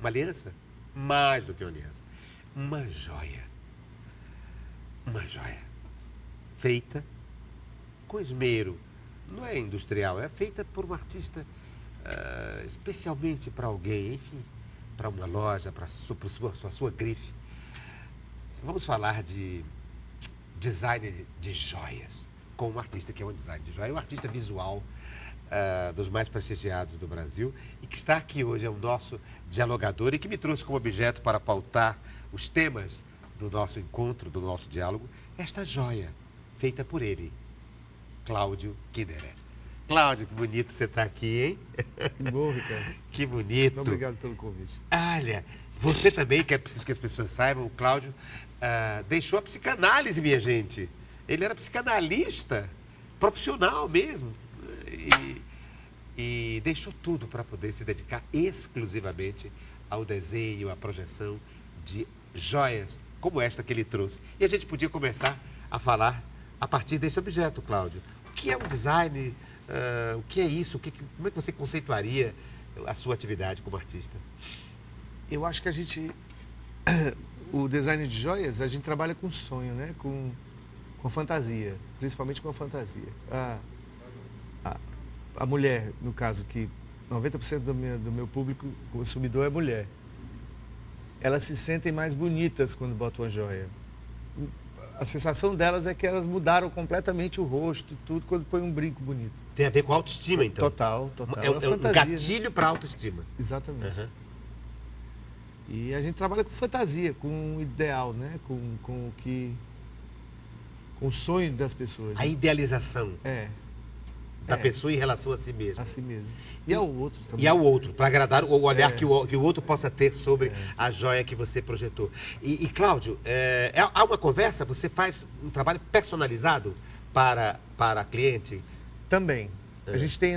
Uma aliança? Mais do que uma aliança. Uma joia. Uma joia. Feita com esmero. Não é industrial, é feita por um artista especialmente para alguém, enfim, para uma loja, para a sua grife. Vamos falar de design de joias, com um artista que é um designer de joia, um artista visual dos mais prestigiados do Brasil e que está aqui hoje, é o nosso dialogador e que me trouxe como objeto para pautar os temas do nosso encontro, do nosso diálogo, esta joia feita por ele, Cláudio Kinderer. Cláudio, que bonito você estar aqui, hein? Que bom, Ricardo. Que bonito. Muito obrigado pelo convite. Olha, você também, que é preciso que as pessoas saibam, o Cláudio deixou a psicanálise, minha gente. Ele era psicanalista, profissional mesmo. E deixou tudo para poder se dedicar exclusivamente ao desenho, à projeção de joias como esta que ele trouxe. E a gente podia começar a falar a partir desse objeto, Cláudio. O que é um design? O que é isso? Como é que você conceituaria a sua atividade como artista? Eu acho que a gente, o design de joias, a gente trabalha com sonho, né? Com fantasia, principalmente com a fantasia. A mulher, no caso, que 90% do meu público consumidor é mulher. Elas se sentem mais bonitas quando botam a joia. A sensação delas é que elas mudaram completamente o rosto, tudo, quando põe um brinco bonito. Tem a ver com autoestima, então? Total. É um fantasia, gatilho, né? Para autoestima. Exatamente. Uhum. E a gente trabalha com fantasia, com o ideal, né? Com o sonho das pessoas. A idealização da pessoa em relação a si mesma. A si mesmo. E ao outro também. E ao outro, para agradar o olhar que o outro possa ter sobre a joia que você projetou. E Cláudio, há uma conversa? Você faz um trabalho personalizado para a cliente? Também. A gente tem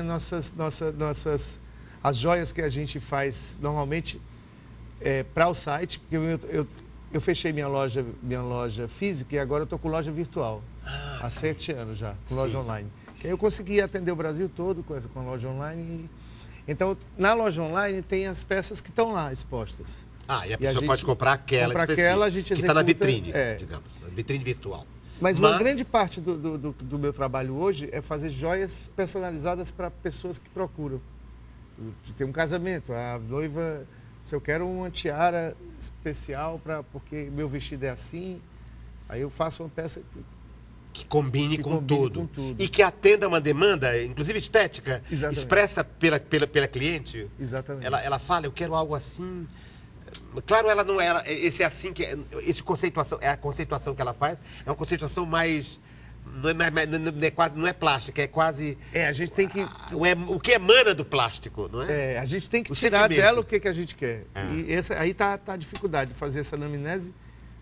as joias que a gente faz normalmente para o site, porque eu fechei minha loja física e agora eu estou com loja virtual. Há 7 anos já, com loja online. Que aí eu consegui atender o Brasil todo com a loja online. Então, na loja online tem as peças que estão lá expostas. E a pessoa pode comprar aquela a gente que está na vitrine, digamos, na vitrine virtual. Mas uma grande parte do meu trabalho hoje é fazer joias personalizadas para pessoas que procuram. Tem um casamento, a noiva, se eu quero uma tiara especial porque meu vestido é assim, aí eu faço uma peça que combine com tudo. E que atenda uma demanda, inclusive estética, exatamente, expressa pela cliente. Exatamente. Ela fala, eu quero algo assim. Claro, ela não é. Esse é assim que esse conceituação é a conceituação que ela faz. É uma conceituação mais não é plástica, é quase. A gente tem que o que emana do plástico, não é? A gente tem que tirar dela o que a gente quer. E aí tá a dificuldade de fazer essa anamnese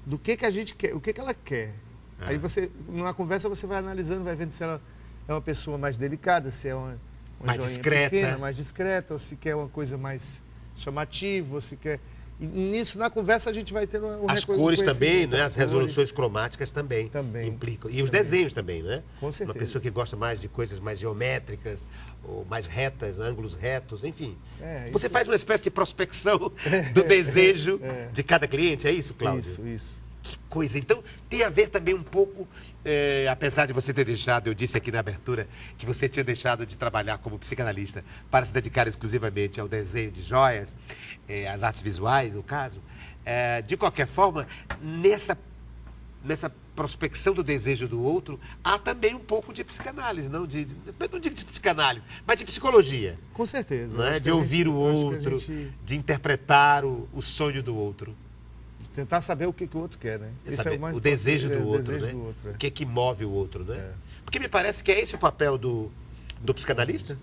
do que a gente quer, o que ela quer. Aí você, numa conversa, você vai analisando, vai vendo se ela é uma pessoa mais delicada, se é uma mais joinha discreta, pequena, mais discreta, ou se quer uma coisa mais chamativa, ou se quer. E nisso, na conversa, a gente vai tendo as cores também, né? As resoluções cromáticas também implicam. E os desenhos também, né? Com certeza. Uma pessoa que gosta mais de coisas mais geométricas, ou mais retas, ângulos retos, enfim. Você faz uma espécie de prospecção do desejo de cada cliente, é isso, Cláudio? Isso. Que coisa. Então, tem a ver também um pouco, apesar de você ter deixado, eu disse aqui na abertura, que você tinha deixado de trabalhar como psicanalista para se dedicar exclusivamente ao desenho de joias, às artes visuais, no caso. De qualquer forma, nessa prospecção do desejo do outro, há também um pouco de psicanálise, não digo de psicanálise, mas de psicologia. Com certeza. Né? De ouvir o outro, de interpretar o sonho do outro. Tentar saber o que o outro quer, né? Esse é o mais desejo do outro, né? O que move o outro, né? Porque me parece que é esse o papel do psicanalista.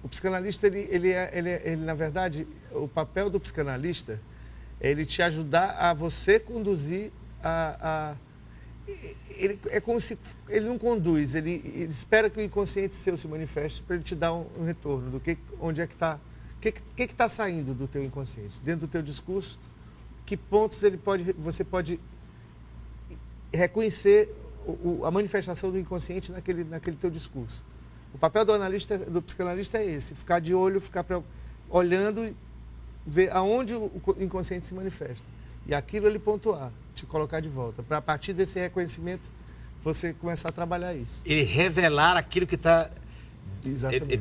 O psicanalista, ele, na verdade, o papel do psicanalista é ele te ajudar a você conduzir é como se ele não conduz, ele espera que o inconsciente seu se manifeste para ele te dar um retorno do onde é que está, o que está saindo do teu inconsciente, dentro do teu discurso. Que pontos você pode reconhecer a manifestação do inconsciente naquele teu discurso. O papel do psicanalista é esse, ficar de olho, ficar olhando ver aonde o inconsciente se manifesta. E aquilo ele pontuar, te colocar de volta. Para a partir desse reconhecimento, você começar a trabalhar isso. Ele revelar aquilo que está...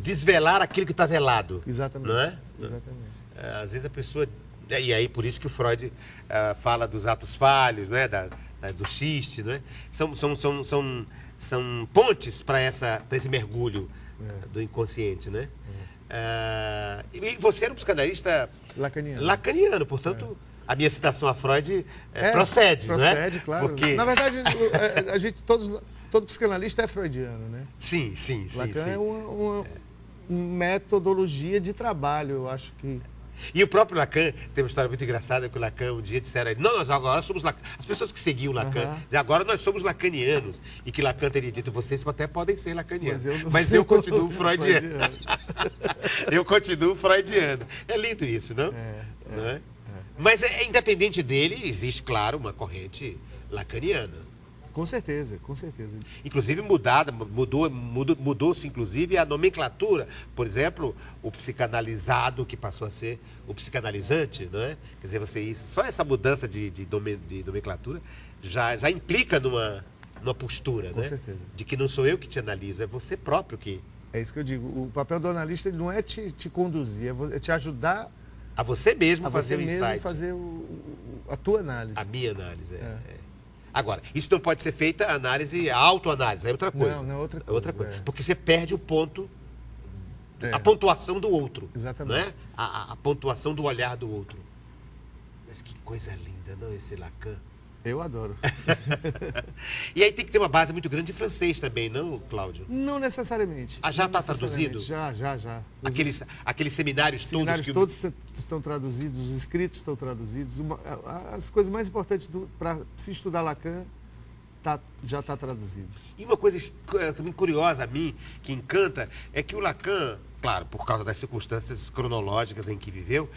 Desvelar aquilo que está velado. Exatamente. Não é? Exatamente. Às vezes a pessoa... E aí, por isso que o Freud fala dos atos falhos, né? Do xiste, né? São pontes para esse mergulho do inconsciente, né? E você era um psicanalista lacaniano, portanto, a minha citação a Freud procede, não é? Procede, claro. Porque... Na verdade, a gente, todo psicanalista é freudiano, né? Sim. Lacan é uma metodologia de trabalho, eu acho que... E o próprio Lacan, tem uma história muito engraçada que o Lacan um dia disseram a ele, não, nós agora somos Lacan. As pessoas que seguiam Lacan, diziam, agora nós somos lacanianos. E que Lacan teria dito, vocês até podem ser lacanianos, mas eu continuo freudiano. Eu continuo freudiano. É lindo isso, não? Não é? Mas independente dele, existe, claro, uma corrente lacaniana. Com certeza, com certeza. Inclusive mudou-se inclusive a nomenclatura. Por exemplo, o psicanalizado que passou a ser o psicanalizante, não é? Quer dizer, só essa mudança de nomenclatura já implica numa postura, com né? certeza. De que não sou eu que te analiso, é você próprio que... É isso que eu digo. O papel do analista não é te conduzir, é te ajudar a você mesmo fazer o mesmo insight. Fazer a tua análise. A minha análise, Agora, isso não pode ser feita a autoanálise, é outra coisa. Não é outra coisa. Porque você perde o ponto, a pontuação do outro. Exatamente. Né? A pontuação do olhar do outro. Mas que coisa linda, não, esse Lacan? Eu adoro. E aí tem que ter uma base muito grande de francês também, não, Cláudio? Não necessariamente. Já está traduzido? Já. Aqueles seminários todos estão traduzidos, os escritos estão traduzidos. As coisas mais importantes para se estudar Lacan já está traduzido. E uma coisa também curiosa a mim, que encanta, é que o Lacan, claro, por causa das circunstâncias cronológicas em que viveu,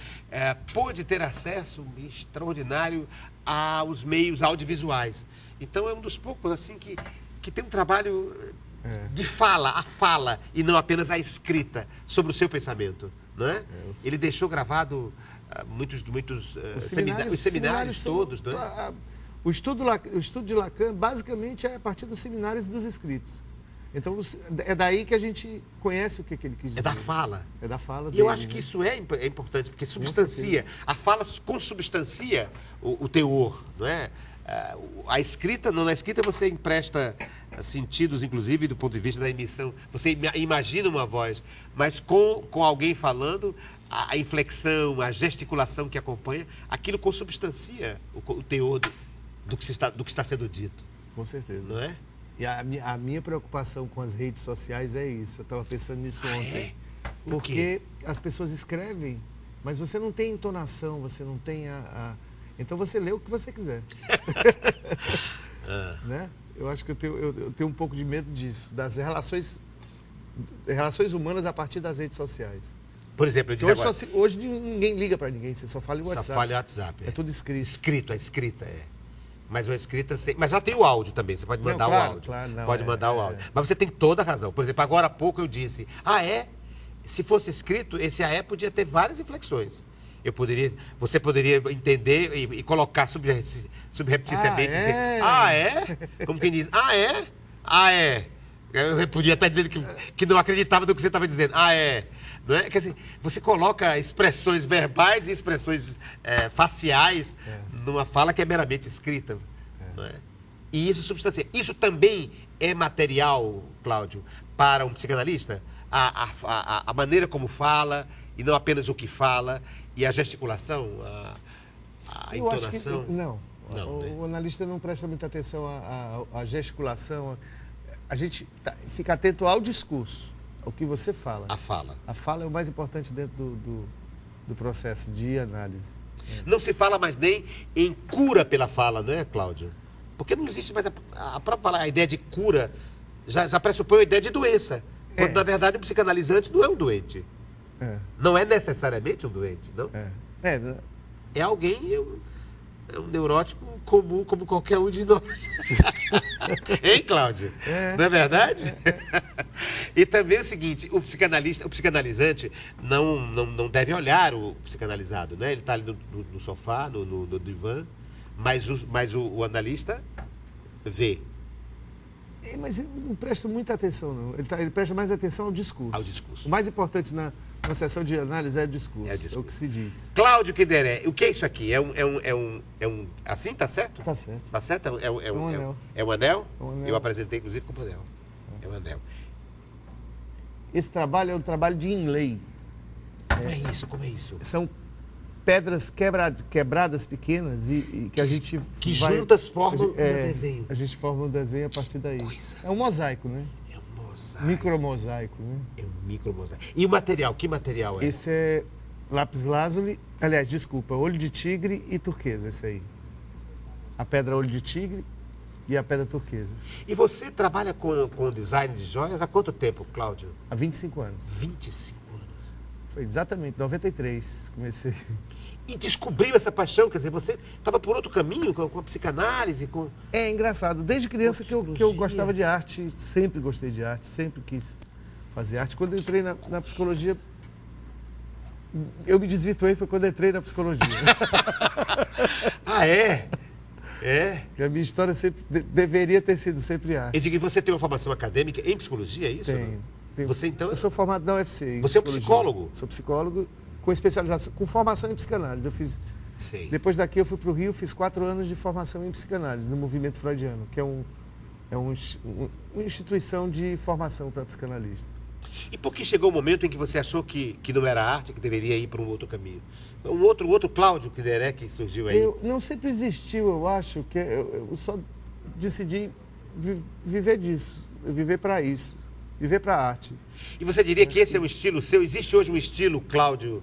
pôde ter acesso extraordinário aos meios audiovisuais. Então é um dos poucos assim que tem um trabalho de a fala, e não apenas a escrita sobre o seu pensamento. Não é? Ele deixou gravado muitos os seminários todos. Não é? O estudo de Lacan, basicamente, é a partir dos seminários e dos escritos. Então, é daí que a gente conhece o que ele quis dizer. É da fala. É da fala dele. E eu acho que isso é importante, porque substancia. A fala consubstancia o teor, não é? Na escrita você empresta sentidos, inclusive, do ponto de vista da emissão. Você imagina uma voz, mas com alguém falando, a inflexão, a gesticulação que acompanha, aquilo consubstancia o teor do que está sendo dito. Com certeza. Não é? E a minha preocupação com as redes sociais é isso. Eu estava pensando nisso ontem. Porque as pessoas escrevem, mas você não tem entonação, você não tem Então você lê o que você quiser. Né? Eu acho que eu tenho um pouco de medo disso, das relações humanas a partir das redes sociais. Por exemplo, hoje ninguém liga para ninguém, você só fala em WhatsApp. Só fala em WhatsApp. É tudo escrito. A escrita. Mas uma escrita mas já tem o áudio também, você pode mandar o áudio. Claro, pode mandar o áudio. Mas você tem toda a razão. Por exemplo, agora há pouco eu disse, se fosse escrito, esse podia ter várias inflexões. Você poderia entender e colocar subrepticiamente, dizer, como quem diz, Eu podia estar dizendo que não acreditava no que você estava dizendo, Não é? Quer dizer, você coloca expressões verbais e expressões faciais numa fala que é meramente escrita. Não é? E isso substancia. Isso também é material, Cláudio, para um psicanalista? A maneira como fala, e não apenas o que fala, e a gesticulação, a entonação? Acho que, não. O analista não presta muita atenção à gesticulação. A gente fica atento ao discurso, ao que você fala. A fala. A fala é o mais importante dentro do processo de análise. Não se fala mais nem em cura pela fala, não é, Cláudio? Porque não existe mais a própria ideia de cura, já pressupõe a ideia de doença. Quando, na verdade, o psicanalizante não é um doente. Não é necessariamente um doente, não? É alguém é um neurótico comum como qualquer um de nós. Hein, Cláudio? Não é verdade? E também é o seguinte, o psicanalizante não deve olhar o psicanalizado, né? Ele está ali no sofá, no divã, mas o analista vê. Mas ele não presta muita atenção, não. Ele presta mais atenção ao discurso. Ao discurso. O mais importante na sessão de análise é o discurso. É o que se diz. Cláudio Kinderé, o que é isso aqui? Assim, tá certo? Tá certo. Tá certo? É um anel. É um anel? É um anel. Eu apresentei, inclusive, como anel. É um anel. Esse trabalho é um trabalho de inlay. Como é isso? São pedras quebradas pequenas e que a gente que juntas formam um desenho. A gente forma um desenho a partir daí. É um mosaico, né? É um mosaico. Micromosaico, né? É um micromosaico. E o material? Que material é? Esse é lápis lazuli, aliás, desculpa, olho de tigre e turquesa, esse aí. A pedra olho de tigre e a pedra turquesa. E você trabalha com design de joias há quanto tempo, Cláudio? Há 25 anos. 25 anos. Foi exatamente, 93 comecei. E descobriu essa paixão, quer dizer, você estava por outro caminho, com a psicanálise, com... É engraçado, desde criança que eu gostava de arte, sempre gostei de arte, sempre quis fazer arte. Quando eu entrei na psicologia, eu me desvirtuei, foi quando eu entrei na psicologia. Ah, é? É? Que a minha história sempre deveria ter sido sempre arte. Eu digo, e você tem uma formação acadêmica em psicologia, é isso? Tenho. Você, então... Eu sou formado na UFC. Você é um psicólogo? Sou psicólogo com especialização, com formação em psicanálise. Eu fiz... Sei. Depois daqui eu fui para o Rio, fiz 4 anos de formação em psicanálise, no movimento freudiano, que é uma instituição de formação para psicanalista. E por que chegou o momento em que você achou que não era arte, que deveria ir para um outro caminho? Um outro Cláudio Kinderé que surgiu aí? Não sempre existiu, eu acho, que eu só decidi viver disso, viver para isso, viver para a arte. E você diria que esse é um estilo seu? Existe hoje um estilo Cláudio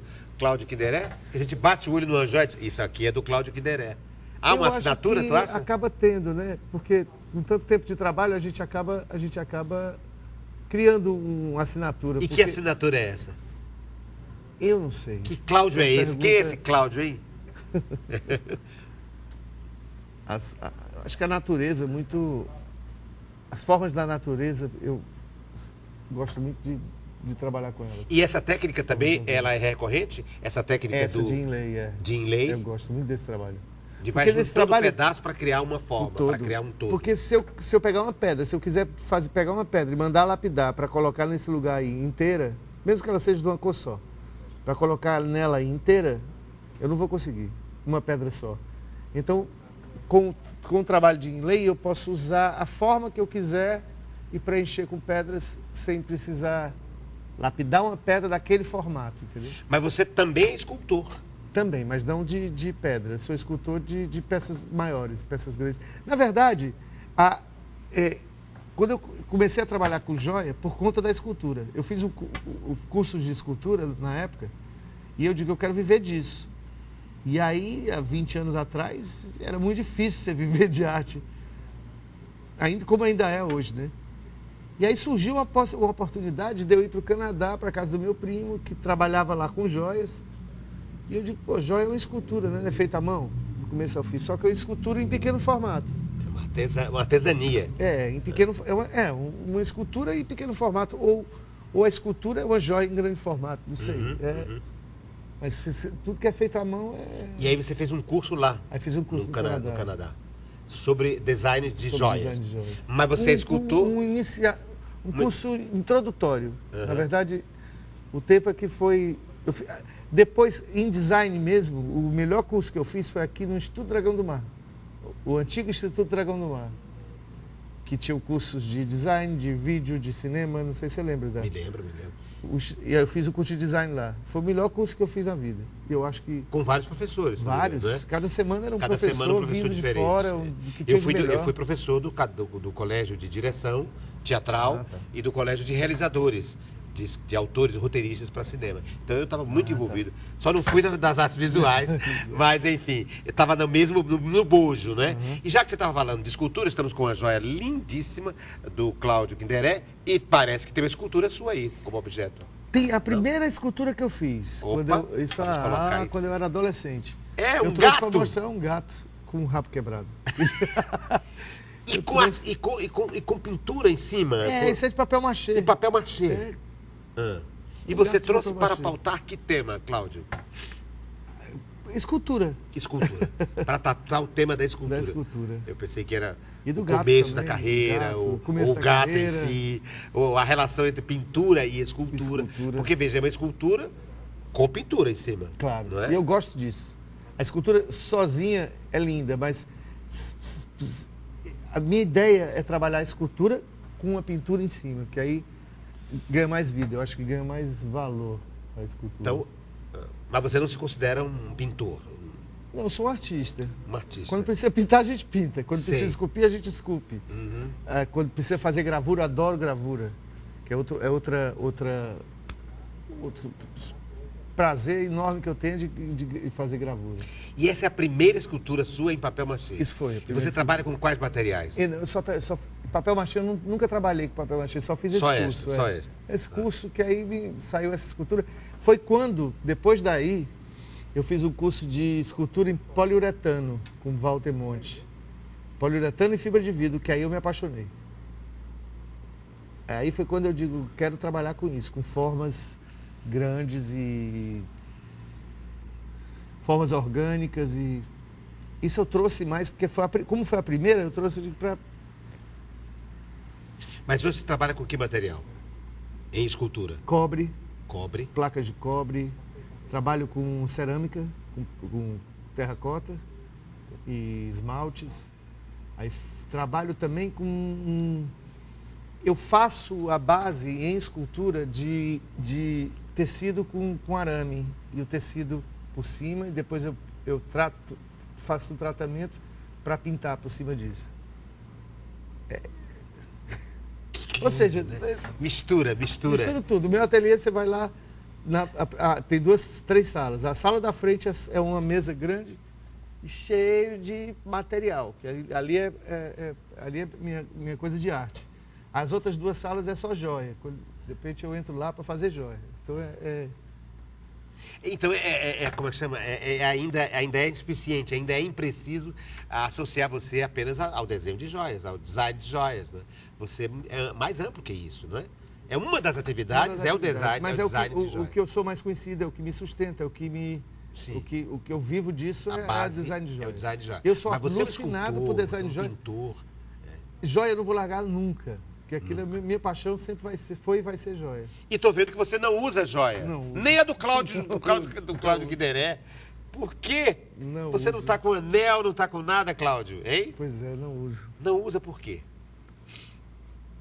Kinderé? Que a gente bate o olho no anjo e diz, isso aqui é do Cláudio Kinderé. Há uma assinatura, tu acha? Acaba tendo, né? Porque com tanto tempo de trabalho a gente acaba criando uma assinatura. E que assinatura é essa? Eu não sei. Que Cláudio é esse? Quem é esse Cláudio, hein? Acho que a natureza é muito... As formas da natureza, eu gosto muito de trabalhar com elas. E essa técnica também, ela é recorrente? Essa técnica de inlay, é. De inlay? Eu gosto muito desse trabalho. De vai juntando pedaço para criar uma forma, para criar um todo. Porque se eu pegar uma pedra, se eu quiser pegar uma pedra e mandar lapidar para colocar nesse lugar aí inteira, mesmo que ela seja de uma cor só, para colocar nela aí inteira, eu não vou conseguir uma pedra só. Então, com o trabalho de inlay, eu posso usar a forma que eu quiser e preencher com pedras sem precisar lapidar uma pedra daquele formato, entendeu? Mas você também é escultor. Também, mas não de pedra. Eu sou escultor de peças maiores, peças grandes. Na verdade, quando eu comecei a trabalhar com joia, por conta da escultura. Eu fiz o curso de escultura na época e eu digo, eu quero viver disso. E aí, há 20 anos atrás, era muito difícil você viver de arte. Como ainda é hoje, né? E aí surgiu uma oportunidade de eu ir para o Canadá, para a casa do meu primo, que trabalhava lá com joias. E eu digo, pô, joia é uma escultura, né? É feita à mão, do começo ao fim. Só que é uma escultura em pequeno formato. É uma artesania. Em pequeno... uma escultura em pequeno formato. Ou a escultura é uma joia em grande formato, não sei. Mas tudo que é feito à mão é... E aí você fez um curso lá? Aí fiz um curso no Canadá. Sobre design de joias. Design de joias. Mas você é escultor? Um curso introdutório. Na verdade, o tempo é que foi... Depois, em design mesmo, o melhor curso que eu fiz foi aqui no Instituto Dragão do Mar. O antigo Instituto Dragão do Mar. Que tinha cursos de design, de vídeo, de cinema, não sei se você lembra. Me lembro. E eu fiz o curso de design lá. Foi o melhor curso que eu fiz na vida. Eu acho que... Com vários professores. Vários. Né? Cada semana era um professor vindo de fora. Eu fui professor do colégio de direção teatral e do colégio de realizadores, de autores e roteiristas para cinema. Então eu estava muito envolvido. Só não fui das artes visuais, mas enfim, eu estava no bojo, né? E já que você estava falando de escultura, estamos com uma joia lindíssima do Cláudio Kinderé e parece que tem uma escultura sua aí como objeto. Tem a primeira escultura que eu fiz, quando eu era adolescente. É, um eu trouxe gato? para mostrar um gato. com o rabo quebrado. E com pintura em cima? Isso é de papel machê. De papel machê. É. E você Gato de trouxe papel para machê. pautar que tema, Cláudio? Escultura. Escultura. Para tratar o tema da escultura. Da escultura. Eu pensei que era E do o gato começo também, da carreira, do gato, ou o começo o da gato carreira. em si, ou a relação entre pintura e escultura. Porque, veja, é uma escultura com pintura em cima. Claro. Não é? E eu gosto disso. A escultura sozinha é linda, mas a minha ideia é trabalhar a escultura com uma pintura em cima, que aí ganha mais vida. Eu acho que ganha mais valor a escultura. Então, mas você não se considera um pintor, Não, eu sou um artista. um artista. Quando precisa pintar, a gente pinta. Quando Sim. precisa esculpir, a gente esculpe. Quando precisa fazer gravura, eu adoro gravura. Que é outro prazer enorme que eu tenho de fazer gravura. E essa é a primeira escultura sua em papel machê? Isso foi. E você trabalha com quais materiais? Eu papel machê, eu nunca trabalhei com papel machê, só fiz esse curso. Só esta. Esse curso que aí saiu essa escultura. Foi quando, depois daí, eu fiz um curso de escultura em poliuretano com Walter Monte. Poliuretano e fibra de vidro, que aí eu me apaixonei. Aí foi quando eu digo, quero trabalhar com isso, com formas grandes e formas orgânicas e isso eu trouxe mais, porque como foi a primeira, eu trouxe para... Mas você trabalha com que material? Em escultura? Cobre, Cobre. placas de cobre, trabalho com cerâmica, com terracota e esmaltes. Aí trabalho também com... Eu faço a base em escultura de tecido com arame e o tecido por cima e depois eu faço um tratamento para pintar por cima disso. Ou seja, Mistura. mistura tudo. O meu ateliê, você vai lá, tem três salas. A sala da frente é uma mesa grande e cheio de material, que ali é minha coisa de arte. As outras duas salas é só joia. De repente eu entro lá para fazer joia. Então, como é que chama? Ainda é insuficiente, ainda é impreciso associar você apenas ao desenho de joias, ao design de joias. Né? Você é mais amplo que isso, não é? É uma das atividades, é o design, mas é o design de joias. o que eu sou mais conhecido, é o que me sustenta, é o que me... Sim. O que eu vivo disso é o design de joias. É o design de joias. Eu sou mas você alucinado por design de joias. Pintor. Joia eu não vou largar nunca. Porque aquilo, minha paixão sempre foi e vai ser joia. E tô vendo que você não usa joia. Não uso. Nem a do Cláudio Guideré. Por quê? Não você uso. não tá com anel, não tá com nada, Cláudio, hein? Pois é, não uso. Não usa por quê?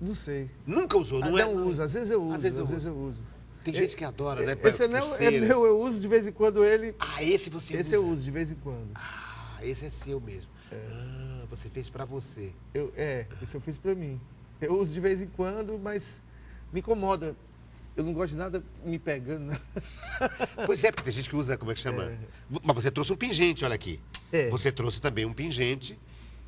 Não sei. Nunca usou, não é? Não uso, às vezes eu uso. Às vezes eu uso. Tem gente que adora, né? Esse anel é meu, eu uso de vez em quando ele. Ah, esse você usa? Esse eu uso de vez em quando. Ah, esse é seu mesmo. Você fez pra você. Esse eu fiz pra mim. Eu uso de vez em quando, mas me incomoda. Eu não gosto de nada me pegando. Né? Pois é, porque tem gente que usa, como é que chama? Mas você trouxe um pingente, olha aqui. Você trouxe também um pingente,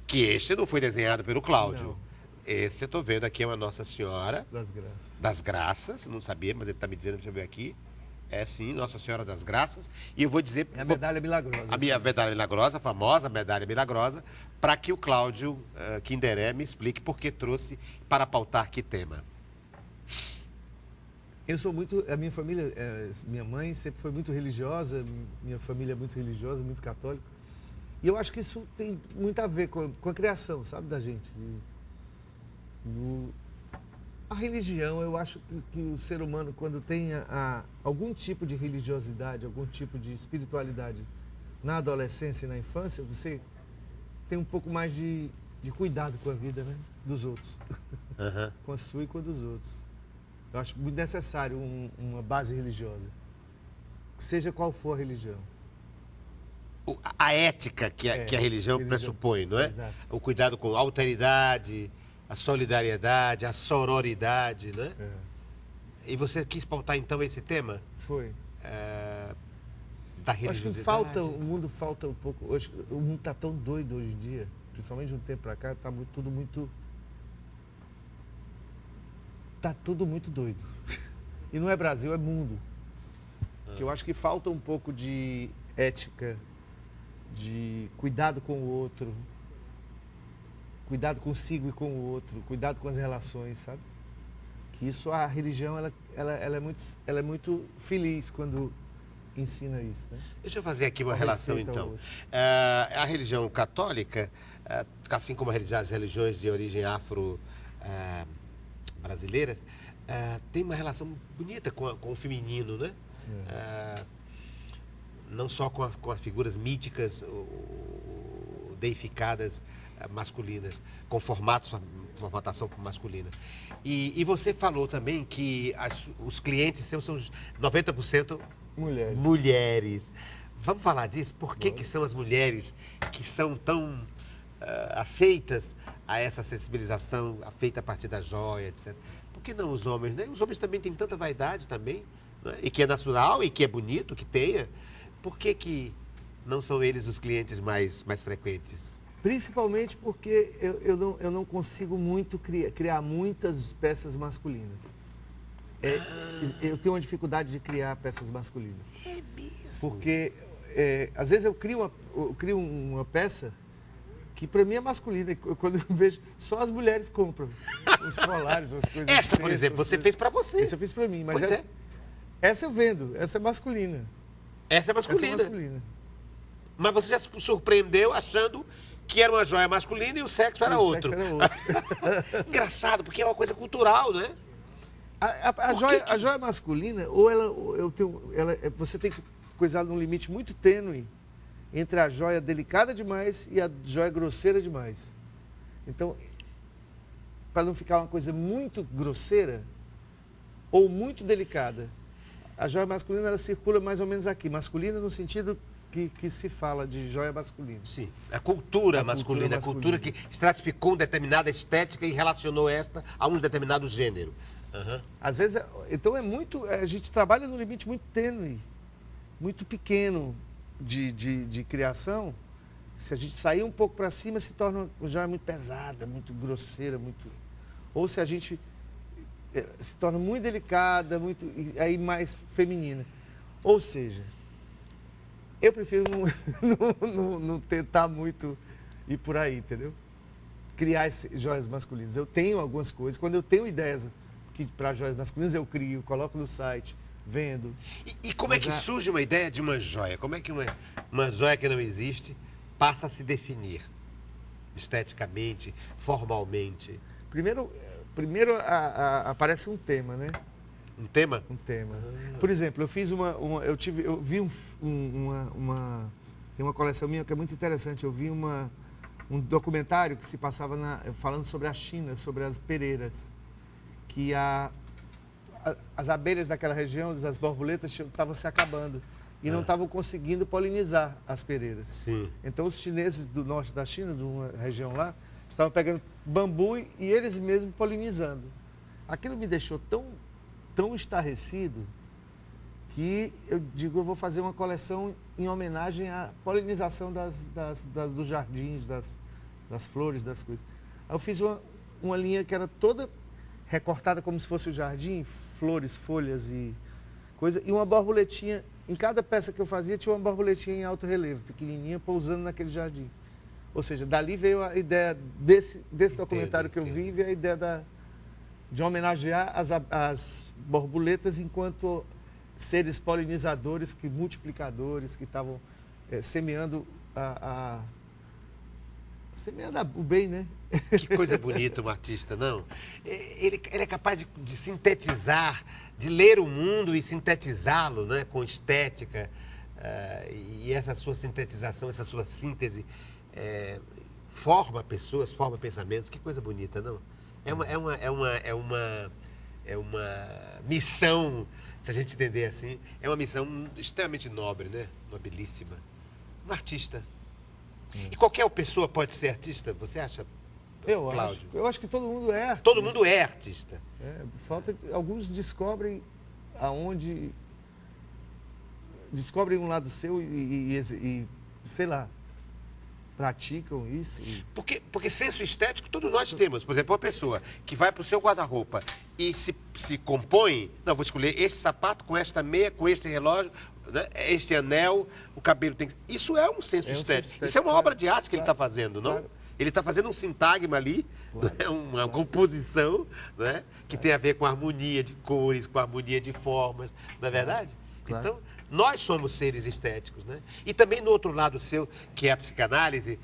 que este não foi desenhado pelo Cláudio. Não. Esse eu tô vendo aqui é uma Nossa Senhora Das Graças. das Graças, não sabia, mas ele tá me dizendo, deixa eu ver aqui. É sim, Nossa Senhora das Graças. E eu vou dizer... É a medalha milagrosa. A minha medalha milagrosa, a famosa medalha milagrosa, para que o Cláudio Guideré me explique por que trouxe para pautar que tema. Eu sou muito... A minha família, minha mãe sempre foi muito religiosa, minha família é muito religiosa, muito católica. E eu acho que isso tem muito a ver com a criação, sabe, da gente. A religião, eu acho que o ser humano, quando tem algum tipo de religiosidade, algum tipo de espiritualidade na adolescência e na infância, você tem um pouco mais de cuidado com a vida, né? Dos outros. Com a sua e com a dos outros. Eu acho muito necessário uma base religiosa. Seja qual for a religião. A ética que a religião pressupõe, não é? Exato. O cuidado com a alteridade, a solidariedade, a sororidade, né? E você quis pautar então esse tema? Foi. Da Acho religiosidade? que o mundo falta um pouco. Hoje, o mundo está tão doido hoje em dia, principalmente de um tempo para cá, está tudo muito. Está tudo muito doido. E não é Brasil, é mundo. Que eu acho que falta um pouco de ética de cuidado com o outro, cuidado consigo e com o outro, cuidado com as relações, sabe? Que isso, a religião, ela é muito feliz quando ensina isso, né? Deixa eu fazer aqui uma Com relação, respeito ao então. outro. A religião católica, assim como as religiões de origem afro-brasileiras, tem uma relação bonita com o feminino, né? Não só com as figuras míticas deificadas masculinas, com formatação masculina. E você falou também que os clientes seus são 90% mulheres. Vamos falar disso? Por que são as mulheres que são tão afeitas a essa sensibilização, feita a partir da joia, etc. Por que não os homens, né? Os homens também têm tanta vaidade também, né? E que é natural, e que é bonito, que tenha. Por que não são eles os clientes mais frequentes? Principalmente porque eu não consigo muito criar muitas peças masculinas. Eu tenho uma dificuldade de criar peças masculinas. É mesmo? Porque, às vezes, eu crio uma peça que para mim é masculina. Quando eu vejo, só as mulheres compram os colares, as coisas. Esta, por exemplo, você fez para você. Essa eu fiz para mim, mas Pois essa eu vendo, essa é masculina. Essa é masculina. Essa é masculina. Mas você já se surpreendeu achando que era uma joia masculina e o sexo era outro. Sexo era outro. Engraçado, porque é uma coisa cultural, né? A joia masculina, você tem que coisar num limite muito tênue entre a joia delicada demais e a joia grosseira demais. Então, para não ficar uma coisa muito grosseira ou muito delicada, a joia masculina ela circula mais ou menos aqui. Masculina no sentido que se fala de joia masculina. Sim, a cultura masculina, a cultura que estratificou uma determinada estética e relacionou esta a um determinado gênero. Uhum. Às vezes, então a gente trabalha num limite muito tênue, muito pequeno de criação. Se a gente sair um pouco para cima, se torna uma joia muito pesada, muito grosseira, ou se a gente se torna muito delicada, aí mais feminina. Ou seja, eu prefiro não tentar muito ir por aí, entendeu? Criar joias masculinas. Eu tenho algumas coisas, quando eu tenho ideias para joias masculinas, eu crio, coloco no site, vendo. E como é que surge uma ideia de uma joia? Como é que uma joia que não existe passa a se definir esteticamente, formalmente? Primeiro aparece um tema, né? Um tema? Um tema. Por exemplo, eu fiz eu vi tem uma coleção minha que é muito interessante. Eu vi um documentário que se passava falando sobre a China, sobre as pereiras, que as abelhas daquela região, as borboletas estavam se acabando e não estavam conseguindo polinizar as pereiras. Sim. Então os chineses do norte da China, de uma região lá, estavam pegando bambu e eles mesmos polinizando. Aquilo me deixou tão estarrecido que eu digo, eu vou fazer uma coleção em homenagem à polinização dos jardins, das flores, das coisas. Aí eu fiz uma linha que era toda recortada como se fosse o jardim, flores, folhas e coisa, e uma borboletinha, em cada peça que eu fazia tinha uma borboletinha em alto relevo, pequenininha, pousando naquele jardim. Ou seja, dali veio a ideia desse documentário que eu vi, veio a ideia de homenagear as borboletas enquanto seres polinizadores, multiplicadores, que estavam semeando o bem, né? Que coisa bonita um artista, não? Ele é capaz de sintetizar, de ler o mundo e sintetizá-lo, né, com estética. E essa sua sintetização, essa sua síntese forma pessoas, forma pensamentos. Que coisa bonita, não? É uma missão, se a gente entender assim, é uma missão extremamente nobre, né? Nobilíssima. Um artista. E qualquer pessoa pode ser artista, você acha, Cláudio? Eu acho que todo mundo é artista. Todo mundo é artista. Alguns descobrem descobrem um lado seu e sei lá, praticam isso. Porque senso estético todos nós temos. Por exemplo, uma pessoa que vai para o seu guarda-roupa e se compõe, não, vou escolher este sapato com esta meia, com este relógio, né? Este anel, o cabelo tem que... Isso é um senso estético. Isso é uma obra de arte que ele está fazendo, não? Claro. Ele está fazendo um sintagma ali, Claro. né? Uma composição, né? Que tem a ver com a harmonia de cores, com a harmonia de formas, não é verdade? Claro. Então, nós somos seres estéticos, né? E também no outro lado seu, que é a psicanálise,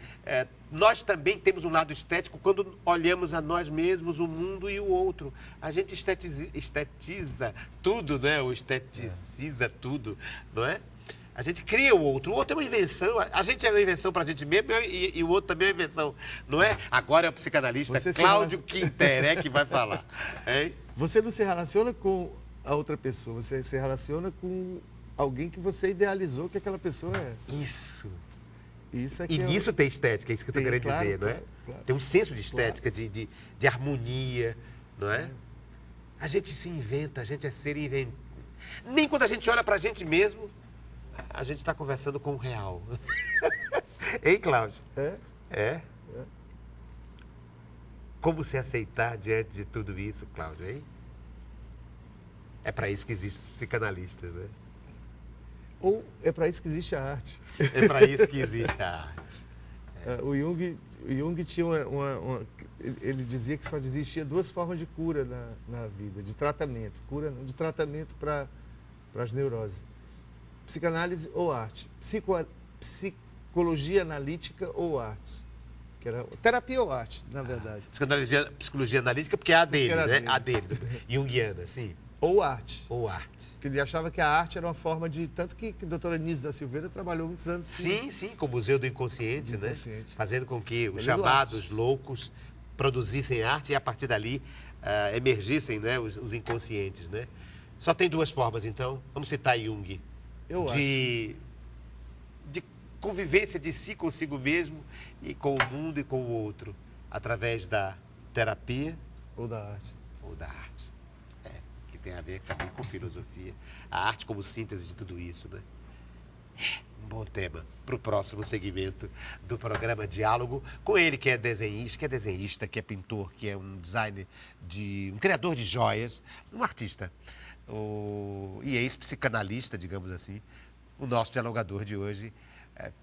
nós também temos um lado estético quando olhamos a nós mesmos, o mundo e o outro. A gente estetiza tudo, né? Ou esteticiza tudo, não é? A gente cria o outro. O outro é uma invenção. A gente é uma invenção para a gente mesmo e o outro também é uma invenção, não é? Agora é o psicanalista Cláudio Quinteré que vai falar. Hein? Você não se relaciona com a outra pessoa, você se relaciona com alguém que você idealizou que aquela pessoa é. Isso. Isso é que E nisso tem estética, é isso que eu estou querendo claro, dizer, não é? claro, claro. Tem um senso de estética, de harmonia, não é? A gente se inventa, a gente é ser inventado. Nem quando a gente olha para a gente mesmo, a gente está conversando com o real. Hein, Cláudio? É? Como se aceitar diante de tudo isso, Cláudio, hein? É para isso que existem os psicanalistas, né? Ou é para isso que existe a arte. É para isso que existe a arte. O Jung tinha ele dizia que só existia duas formas de cura na vida, de tratamento. Cura não, de tratamento para as neuroses. Psicanálise ou arte. Psicologia analítica ou arte. Que era terapia ou arte, na verdade. Psicologia analítica, porque é a dele, né? dele. A dele. Jungiana, sim. Ou arte. Ou arte. Porque ele achava que a arte era uma forma de... Tanto que a doutora Nise da Silveira trabalhou muitos anos. Sim, com o Museu do Inconsciente, né? Fazendo com que os chamados loucos produzissem arte e a partir dali emergissem, né, os inconscientes, né? Só tem duas formas, então. Vamos citar Jung. De convivência de si consigo mesmo e com o mundo e com o outro, através da terapia ou da arte. Ou da arte. Que tem a ver também com filosofia. A arte como síntese de tudo isso, né? Um bom tema para o próximo segmento do programa Diálogo, com ele que é desenhista, que é pintor, que é um designer, um criador de joias, um artista. E ex-psicanalista, digamos assim, o nosso dialogador de hoje,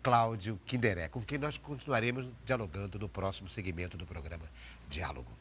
Cláudio Quinteré, com quem nós continuaremos dialogando no próximo segmento do programa Diálogo.